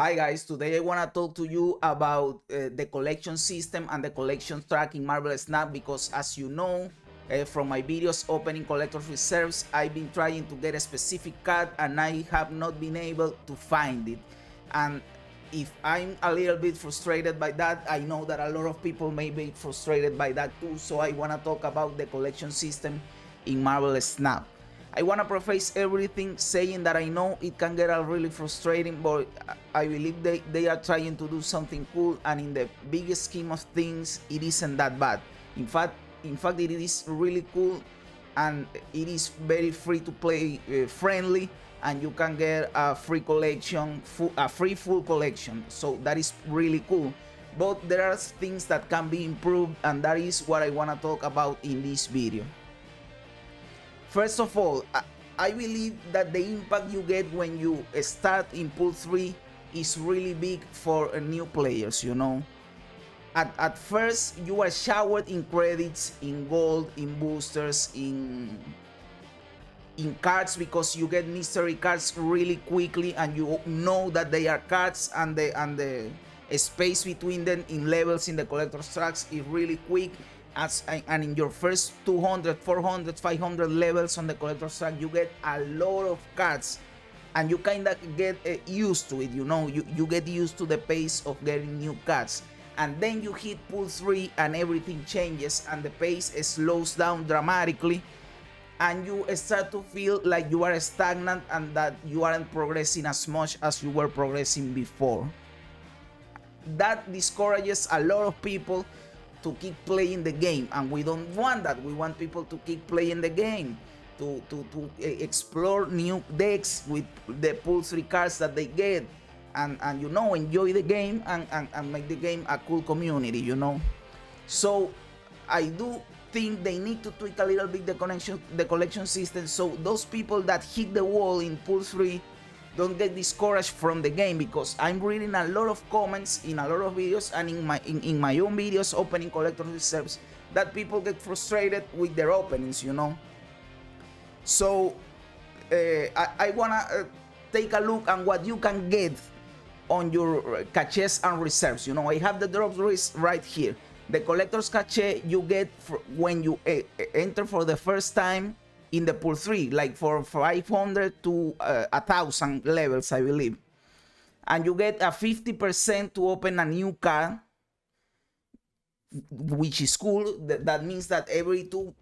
Hi guys, today I want to talk to you about the collection system and the collection track in Marvel Snap because as you know from my videos opening collector's reserves, I've been trying to get a specific card and I have not been able to find it. And if I'm a little bit frustrated by that, I know that a lot of people may be frustrated by that too, so I want to talk about the collection system in Marvel Snap. I want to preface everything saying that I know it can get a really frustrating, but I believe they are trying to do something cool, and in the biggest scheme of things, it isn't that bad. In fact, it is really cool, and it is very free to play friendly, and you can get a free collection, a free full collection. So that is really cool. But there are things that can be improved, and that is what I want to talk about in this video. First of all, I believe that the impact you get when you start in Pool 3 is really big for new players, you know. At first, you are showered in credits, in gold, in boosters, in cards because you get mystery cards really quickly and you know that they are cards, and the space between them in levels in the collector's tracks is really quick. And in your first 200, 400, 500 levels on the collector's track, you get a lot of cards and you kind of get used to it, you know. You get used to the pace of getting new cards, and then you hit Pool 3 and everything changes and the pace slows down dramatically and you start to feel like you are stagnant and that you aren't progressing as much as you were progressing before. That discourages a lot of people to keep playing the game, and we don't want that. We want people to keep playing the game, to explore new decks with the Pool 3 cards that they get, and you know, enjoy the game and make the game a cool community, you know. So I do think they need to tweak a little bit the collection system, so those people that hit the wall in Pool 3 don't get discouraged from the game, because I'm reading a lot of comments in a lot of videos and in my own videos opening collector's reserves that people get frustrated with their openings, you know. So I wanna take a look at what you can get on your caches and reserves. You know, I have the drop list right here. The collector's cache you get when you enter for the first time in the Pool 3, like for 500 to 1,000 levels, I believe. And you get a 50% to open a new card, which is cool. That means that every two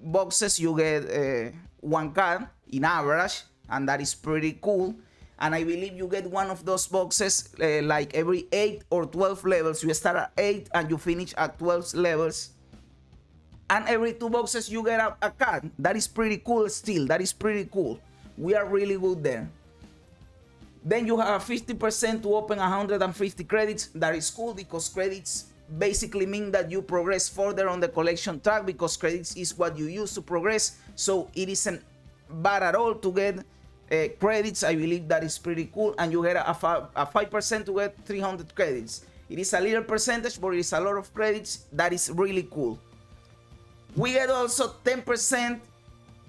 boxes you get one card in average, and that is pretty cool. And I believe you get one of those boxes like every 8 or 12 levels. You start at 8 and you finish at 12 levels. And every 2 boxes you get a card. That is pretty cool still. That is pretty cool. We are really good there. Then you have 50% to open 150 credits. That is cool because credits basically mean that you progress further on the collection track, because credits is what you use to progress. So it isn't bad at all to get credits. I believe that is pretty cool. And you get a 5% to get 300 credits. It is a little percentage, but it is a lot of credits. That is really cool. We get also 10%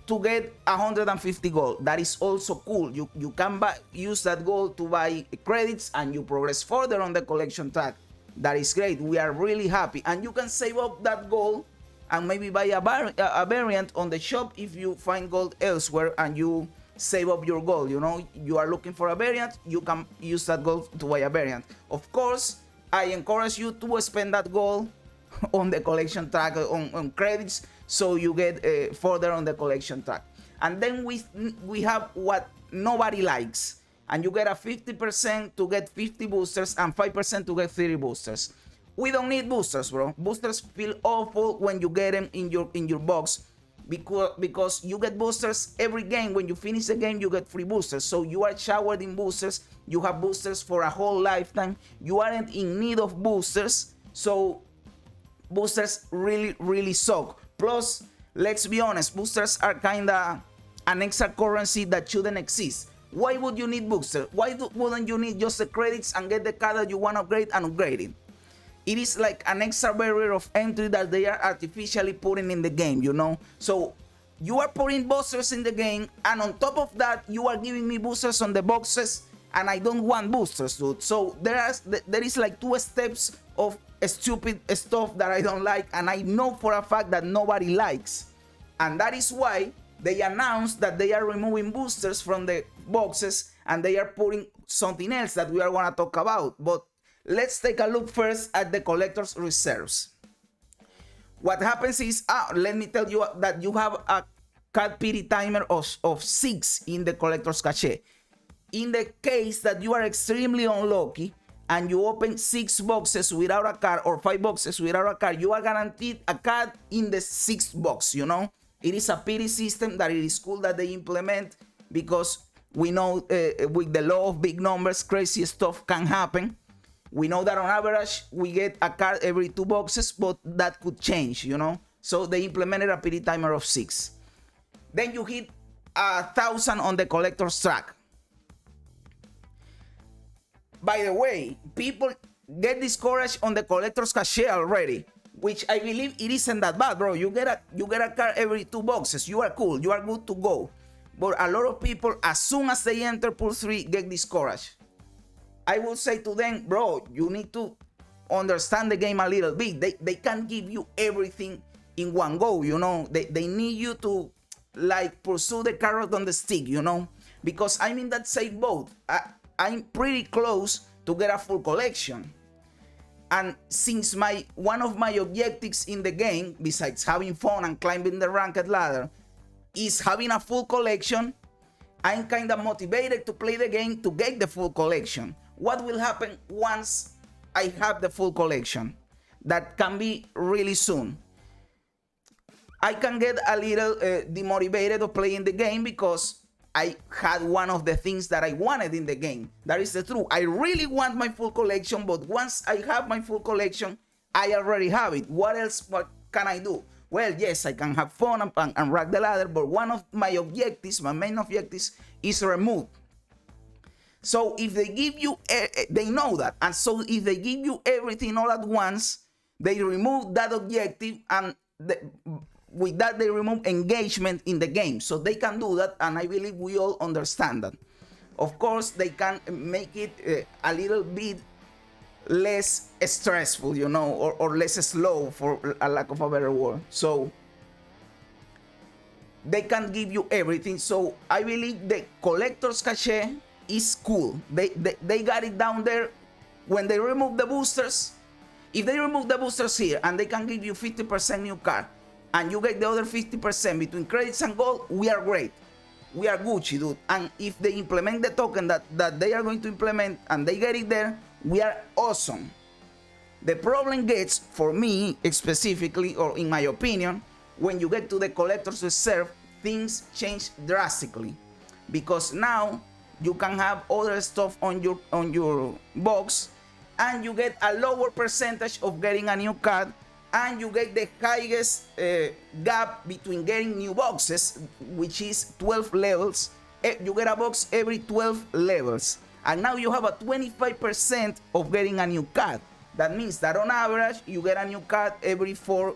to get 150 gold. That is also cool. You can use that gold to buy credits and you progress further on the collection track. That is great. We are really happy. And you can save up that gold and maybe buy a variant on the shop if you find gold elsewhere and you save up your gold. You know, you are looking for a variant, you can use that gold to buy a variant. Of course, I encourage you to spend that gold on the collection track, on credits, so you get further on the collection track. And then we have what nobody likes, and you get a 50% to get 50 boosters and 5% to get 30 boosters. We don't need boosters, bro. Boosters feel awful when you get them in your box, because you get boosters every game. When you finish the game, you get free boosters. So you are showered in boosters. You have boosters for a whole lifetime. You aren't in need of boosters. So boosters really suck. Plus, let's be honest, boosters are kinda an extra currency that shouldn't exist. Why would you need boosters? Why wouldn't you need just the credits and get the card that you want to upgrade and upgrade it? It is like an extra barrier of entry that they are artificially putting in the game, you know. So you are putting boosters in the game, and on top of that, you are giving me boosters on the boxes and I don't want boosters, dude. So there is like 2 steps of stupid stuff that I don't like, and I know for a fact that nobody likes. And that is why they announced that they are removing boosters from the boxes and they are putting something else that we are going to talk about. But let's take a look first at the collector's reserves. What happens is, let me tell you that you have a card pity timer of 6 in the collector's cache. In the case that you are extremely unlucky and you open 6 boxes without a card or 5 boxes without a card, you are guaranteed a card in the 6th box, you know? It is a pity system that it is cool that they implement, because we know with the law of big numbers, crazy stuff can happen. We know that on average, we get a card every 2 boxes, but that could change, you know? So they implemented a pity timer of 6. Then you hit 1,000 on the collector's track. By the way, people get discouraged on the collector's cache already, which I believe it isn't that bad, bro. You get a card every 2 boxes. You are cool. You are good to go. But a lot of people, as soon as they enter pool 3, get discouraged. I will say to them, bro, you need to understand the game a little bit. They can't give you everything in one go, you know. They need you to like pursue the carrot on the stick, you know. Because I'm in that same boat. I'm pretty close to get a full collection. And since one of my objectives in the game, besides having fun and climbing the ranked ladder, is having a full collection, I'm kind of motivated to play the game to get the full collection. What will happen once I have the full collection? That can be really soon. I can get a little demotivated of playing the game because I had one of the things that I wanted in the game. That is the truth. I really want my full collection, but once I have my full collection, I already have it. What can I do? Well, yes, I can have fun and rack the ladder, but one of my objectives, my main objectives, is removed. So if they give you, they know that. And so if they give you everything all at once, they remove that objective, and with that they remove engagement in the game. So they can do that, and I believe we all understand that. Of course, they can make it a little bit less stressful, you know, or less slow, for a lack of a better word. So they can give you everything. So I believe the collector's cache is cool. They got it down there. When they remove the boosters, if they remove the boosters here and they can give you 50% new card and you get the other 50% between credits and gold, we are great. We are Gucci, dude. And if they implement the token that they are going to implement and they get it there, we are awesome. The problem gets, for me specifically, or in my opinion, when you get to the collector's reserve, things change drastically, because now you can have other stuff on your box and you get a lower percentage of getting a new card, and you get the highest gap between getting new boxes, which is 12 levels. You get a box every 12 levels, and now you have a 25% of getting a new card. That means that on average you get a new card every 4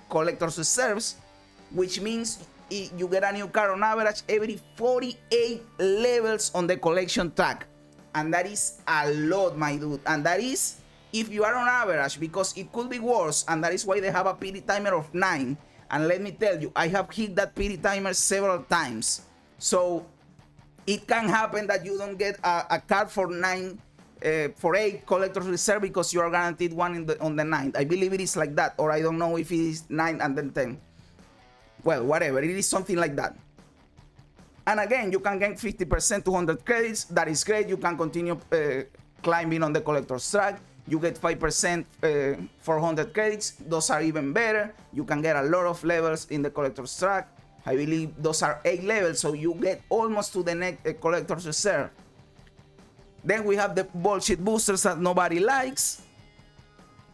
collector's reserves, which means you get a new card on average every 48 levels on the collection track. And that is a lot, my dude. And that is if you are on average, because it could be worse, and that is why they have a pity timer of 9. And let me tell you, I have hit that pity timer several times. So it can happen that you don't get a card for 8 collector's reserve because you are guaranteed one on the 9th. I believe it is like that, or I don't know if it is 9 and then 10. Well, whatever, it is something like that. And again, you can gain 50%, 200 credits. That is great. You can continue climbing on the collector's track. You get 5%, 400 credits. Those are even better. You can get a lot of levels in the collector's track. I believe those are 8 levels, so you get almost to the next collector's reserve. Then we have the bullshit boosters that nobody likes.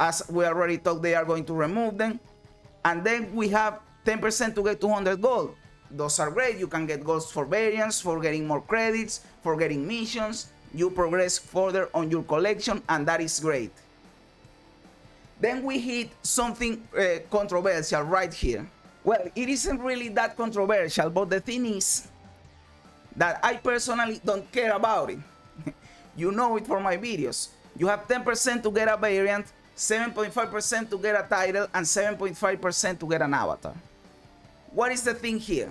As we already talked, they are going to remove them. And then we have 10% to get 200 gold. Those are great. You can get golds for variants, for getting more credits, for getting missions. You progress further on your collection, and that is great. Then we hit something controversial right here. Well, it isn't really that controversial, but the thing is that I personally don't care about it. You know it from my videos. You have 10% to get a variant, 7.5% to get a title, and 7.5% to get an avatar. What is the thing here?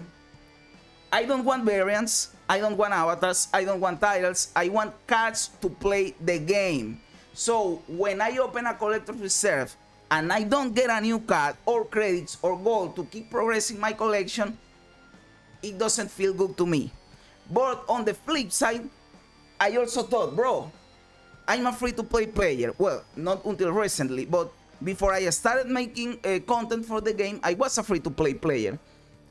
I don't want variants, I don't want avatars, I don't want titles, I want cards to play the game. So when I open a collector's reserve and I don't get a new card or credits or gold to keep progressing my collection, it doesn't feel good to me. But on the flip side, I also thought, bro, I'm a free-to-play player. Well, not until recently, but before I started making content for the game, I was a free-to-play player.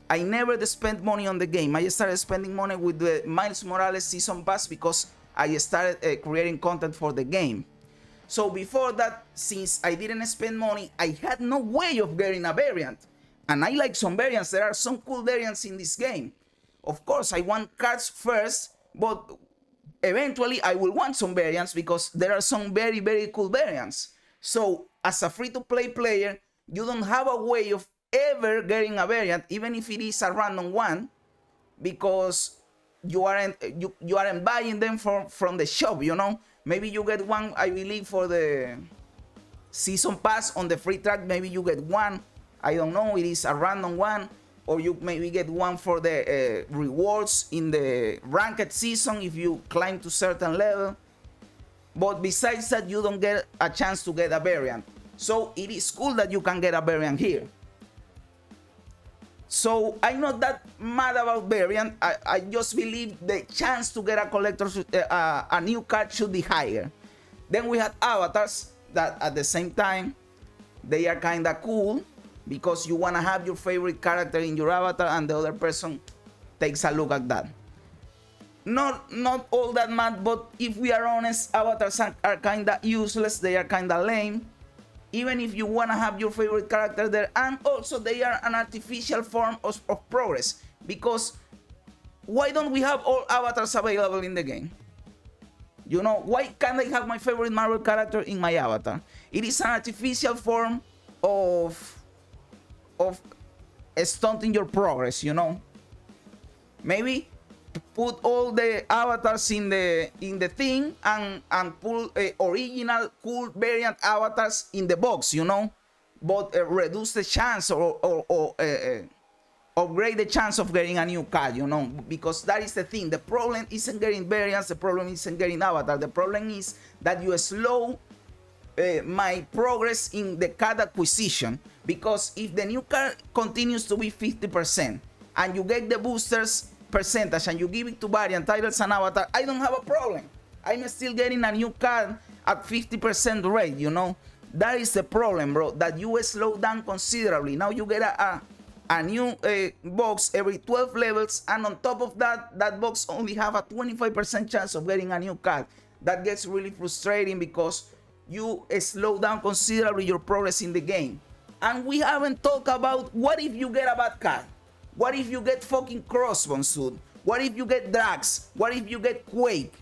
I never spent money on the game. I started spending money with the Miles Morales Season Pass because I started creating content for the game. So before that, since I didn't spend money, I had no way of getting a variant. And I like some variants. There are some cool variants in this game. Of course, I want cards first, but eventually I will want some variants because there are some very, very cool variants. So as a free-to-play player, you don't have a way of ever getting a variant, even if it is a random one, because you aren't buying them from the shop, you know. Maybe you get one, I believe, for the season pass on the free track. Maybe you get one, I don't know, it is a random one, or you maybe get one for the rewards in the ranked season if you climb to certain level. But besides that, you don't get a chance to get a variant. So it is cool that you can get a variant here. So I'm not that mad about variant. I just believe the chance to get a collector's a new card should be higher. Then we had avatars that at the same time they are kind of cool because you want to have your favorite character in your avatar and the other person takes a look at that. Not all that mad, but if we are honest, avatars are kind of useless. They are kind of lame. Even if you want to have your favorite character there, and also they are an artificial form of progress, because why don't we have all avatars available in the game? You know, why can't I have my favorite Marvel character in my avatar? It is an artificial form of stunting your progress, you know. Maybe put all the avatars in the thing and put original cool variant avatars in the box, you know, but reduce the chance or upgrade the chance of getting a new card, you know, because that is the thing. The problem isn't getting variants, the problem isn't getting avatar. The problem is that you slow my progress in the card acquisition, because if the new card continues to be 50% and you get the boosters percentage and you give it to variant titles and avatar, I don't have a problem. I'm still getting a new card at 50% rate, you know. That is the problem, bro, that you slow down considerably. Now you get a new box every 12 levels, and on top of that, that box only have a 25% chance of getting a new card. That gets really frustrating because you slow down considerably your progress in the game. And we haven't talked about what if you get a bad card. What if you get fucking Crossbones suit? What if you get Drax? What if you get Quake?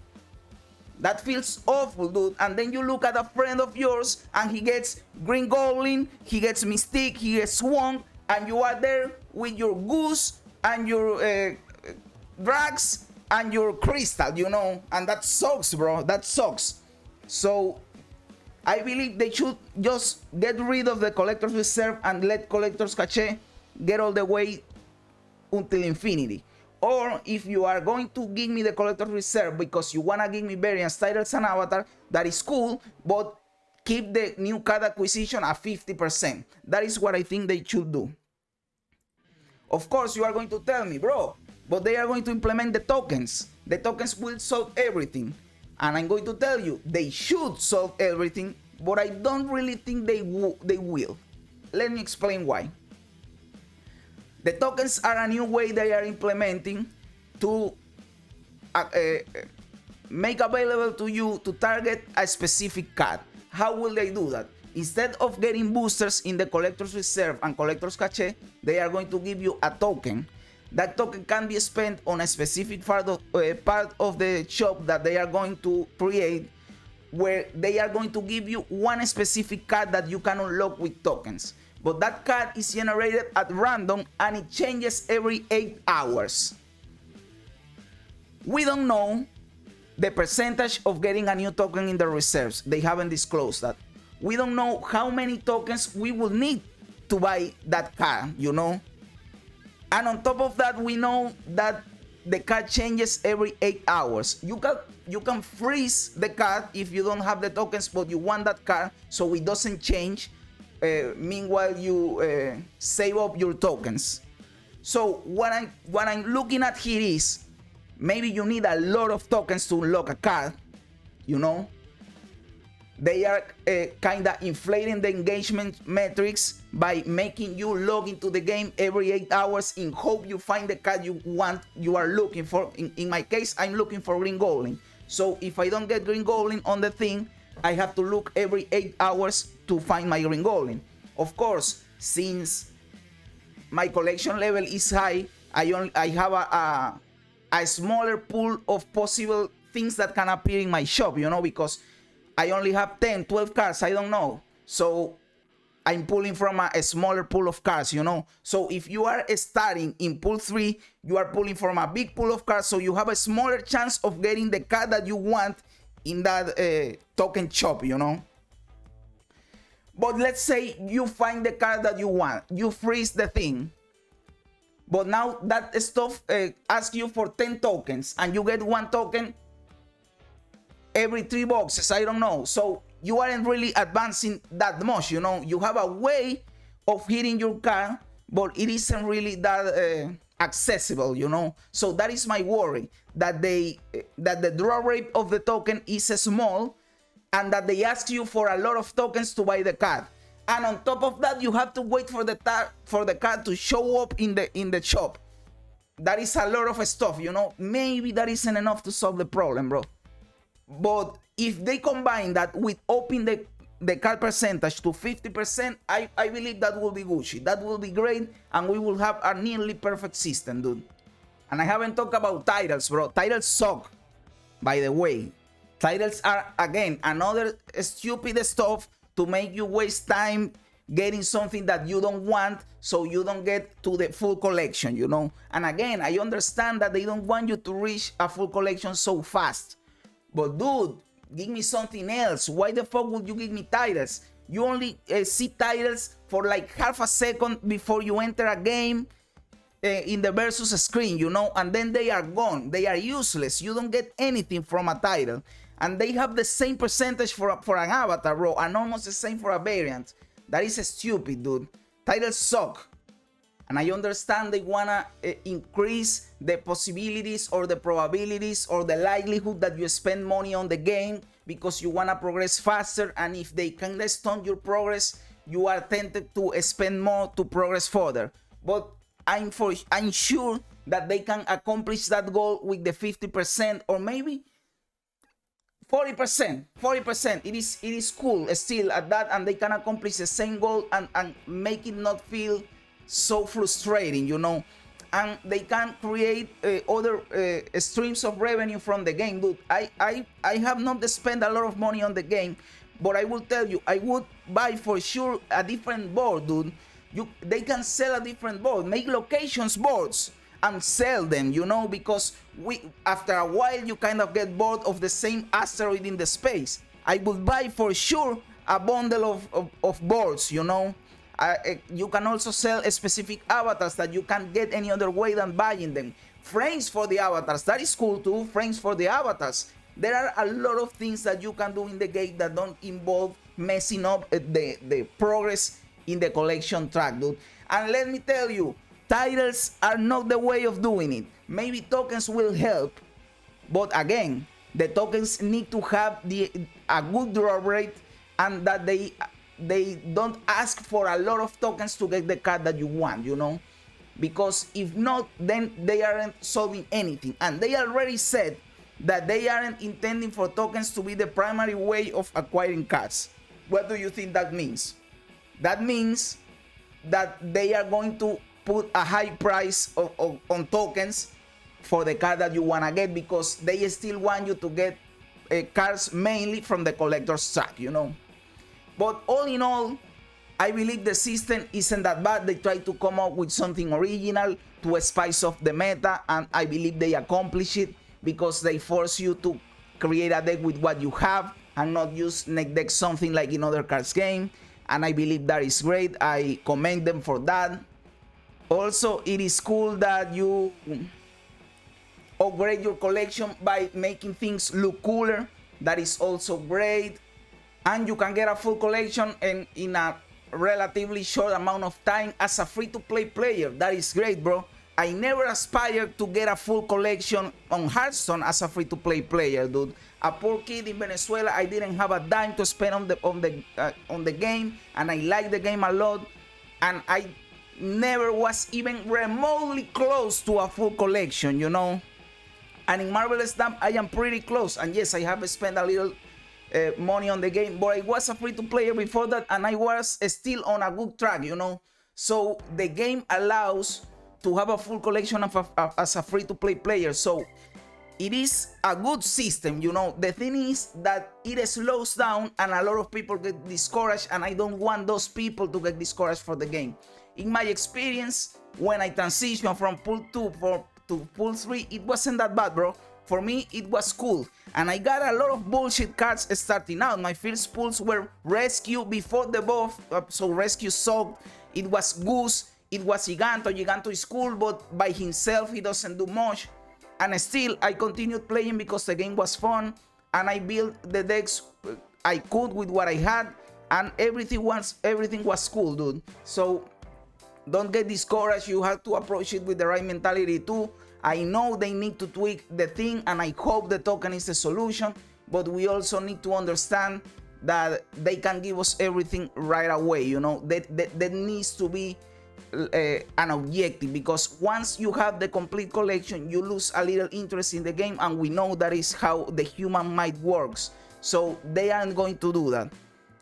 That feels awful, dude. And then you look at a friend of yours and he gets Green Goblin, he gets Mystique, he gets Swamp, and you are there with your Goose and your Drax and your Crystal, you know. And that sucks, bro. That sucks. So I believe they should just get rid of the Collector's Reserve and let Collector's Cache get all the way until infinity. Or if you are going to give me the Collector's Reserve because you want to give me variants, titles, and avatar, that is cool, but keep the new card acquisition at 50%. That is what I think they should do. Of course, you are going to tell me, bro, but they are going to implement the tokens. The tokens will solve everything. And I'm going to tell you, they should solve everything, but I don't really think they will. Let me explain why. The tokens are a new way they are implementing to make available to you to target a specific card. How will they do that? Instead of getting boosters in the Collector's Reserve and Collector's Cache, they are going to give you a token. That token can be spent on a specific part of the shop that they are going to create, where they are going to give you one specific card that you can unlock with tokens. But that card is generated at random and it changes every 8 hours. We don't know the percentage of getting a new token in the reserves. They haven't disclosed that. We don't know how many tokens we will need to buy that card, you know. And on top of that, we know that the card changes every 8 hours. You can freeze the card if you don't have the tokens, but you want that card so it doesn't change. Meanwhile, you save up your tokens. So what I'm looking at here is maybe you need a lot of tokens to unlock a card, you know. They are kind of inflating the engagement metrics by making you log into the game every 8 hours in hope you find the card you are looking for. In my case, I'm looking for Green Goblin. So if I don't get Green Goblin on the thing, I have to look every 8 hours to find my Green Goblin. Of course, since my collection level is high, I have a smaller pool of possible things that can appear in my shop, you know, because I only have 10, 12 cards, I don't know. So I'm pulling from a smaller pool of cards, you know. So if you are starting in pool 3, you are pulling from a big pool of cards, so you have a smaller chance of getting the card that you want in that token shop, you know. But let's say you find the card that you want, you freeze the thing, but now that stuff asks you for 10 tokens and you get 1 token every 3 boxes, I don't know. So you aren't really advancing that much, you know. You have a way of hitting your card, but it isn't really that accessible, you know. So that is my worry, that the draw rate of the token is small and that they ask you for a lot of tokens to buy the card. And on top of that, you have to wait for the card to show up in the shop. That is a lot of stuff, you know. Maybe that isn't enough to solve the problem, bro. But if they combine that with upping the card percentage to 50%, I believe that will be Gucci. That will be great, and we will have a nearly perfect system, dude. And I haven't talked about titles, bro. Titles suck, by the way. Titles are, again, another stupid stuff to make you waste time getting something that you don't want, so you don't get to the full collection, you know. And again, I understand that they don't want you to reach a full collection so fast. But dude, give me something else. Why the fuck would you give me titles? You only see titles for like half a second before you enter a game in the versus screen, you know, and then they are gone. They are useless. You don't get anything from a title. And they have the same percentage for an avatar, bro, and almost the same for a variant. That is stupid, dude. Titles suck. And I understand they wanna increase the possibilities or the probabilities or the likelihood that you spend money on the game because you wanna progress faster, and if they can stunt your progress, you are tempted to spend more to progress further. But I'm sure that they can accomplish that goal with the 50% or maybe 40%. It is cool still at that, and they can accomplish the same goal and make it not feel so frustrating, you know. And they can create other streams of revenue from the game, dude. I have not spent a lot of money on the game, but I will tell you, I would buy for sure a different board, dude. They can sell a different board, make locations boards and sell them, you know, because after a while you kind of get bored of the same asteroid in the space. I would buy for sure a bundle of boards, you know. You can also sell specific avatars that you can't get any other way than buying them. Frames for the avatars, that is cool too. Frames for the avatars. There are a lot of things that you can do in the game that don't involve messing up the progress in the collection track, dude. And let me tell you, titles are not the way of doing it. Maybe tokens will help, but again, the tokens need to have a good draw rate, and that they don't ask for a lot of tokens to get the card that you want, you know. Because if not, then they aren't solving anything, and they already said that they aren't intending for tokens to be the primary way of acquiring cards. What do you think that means? That means that they are going to put a high price on tokens for the card that you want to get, because they still want you to get cards mainly from the collector's track, you know. But all in all, I believe the system isn't that bad. They try to come up with something original to spice up the meta, and I believe they accomplish it because they force you to create a deck with what you have and not use neck deck something like in other cards game. And I believe that is great. I commend them for that. Also, it is cool that you upgrade your collection by making things look cooler. That is also great. And you can get a full collection and in a relatively short amount of time as a free-to-play player. That is great, bro. I never aspired to get a full collection on Hearthstone as a free-to-play player, dude. A poor kid in Venezuela, I didn't have a dime to spend on the game, and I like the game a lot, and I never was even remotely close to a full collection, you know. And in Marvelous Snap, I am pretty close, and yes, I have spent a little money on the game, but I was a free-to-player before that, and I was still on a good track, you know. So the game allows to have a full collection of as a free-to-play player, so it is a good system, you know. The thing is that it slows down and a lot of people get discouraged, and I don't want those people to get discouraged for the game. In my experience, when I transitioned from pool 2 to pool 3, it wasn't that bad, bro. For me, it was cool, and I got a lot of bullshit cards starting out. My first pulls were Rescue before the buff, so Rescue sucked. It was Goose, it was Giganto. Giganto is cool, but by himself he doesn't do much. And still, I continued playing because the game was fun, and I built the decks I could with what I had, and everything was cool, dude. So don't get discouraged. You have to approach it with the right mentality too. I know they need to tweak the thing, and I hope the token is the solution, but we also need to understand that they can give us everything right away, you know. That needs to be an objective, because once you have the complete collection, you lose a little interest in the game, and we know that is how the human mind works. So they aren't going to do that.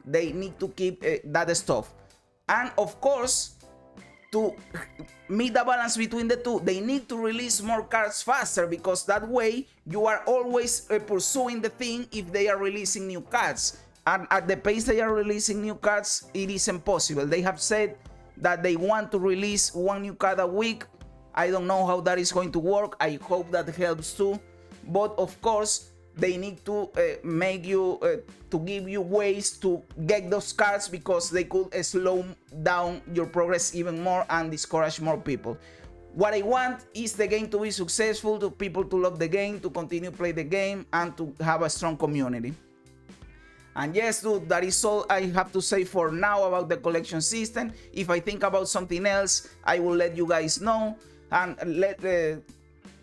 They need to keep that stuff. And of course, to meet the balance between the two, they need to release more cards faster, because that way you are always pursuing the thing if they are releasing new cards. And at the pace they are releasing new cards, it is impossible. They have said that they want to release one new card a week. I don't know how that is going to work. I hope that helps too. But of course, they need to make you to give you ways to get those cards, because they could slow down your progress even more and discourage more people. What I want is the game to be successful, to people to love the game, to continue play the game, and to have a strong community. And yes, dude, that is all I have to say for now about the collection system. If I think about something else, I will let you guys know. And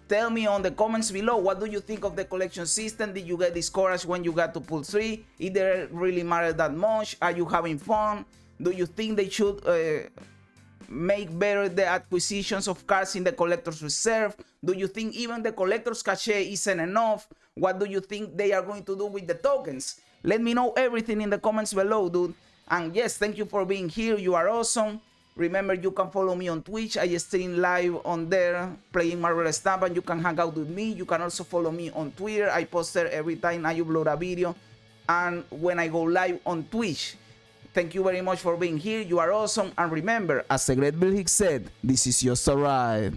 tell me on the comments below, what do you think of the collection system? Did you get discouraged when you got to pool 3? It didn't really matter that much. Are you having fun? Do you think they should make better the acquisitions of cards in the collector's reserve? Do you think even the collector's cache isn't enough? What do you think they are going to do with the tokens? Let me know everything in the comments below, dude. And yes, thank you for being here. You are awesome. Remember, you can follow me on Twitch. I stream live on there playing Marvelous Snap, and you can hang out with me. You can also follow me on Twitter. I post there every time I upload a video and when I go live on Twitch. Thank you very much for being here. You are awesome. And remember, as the great Bill Hicks said, this is just a ride.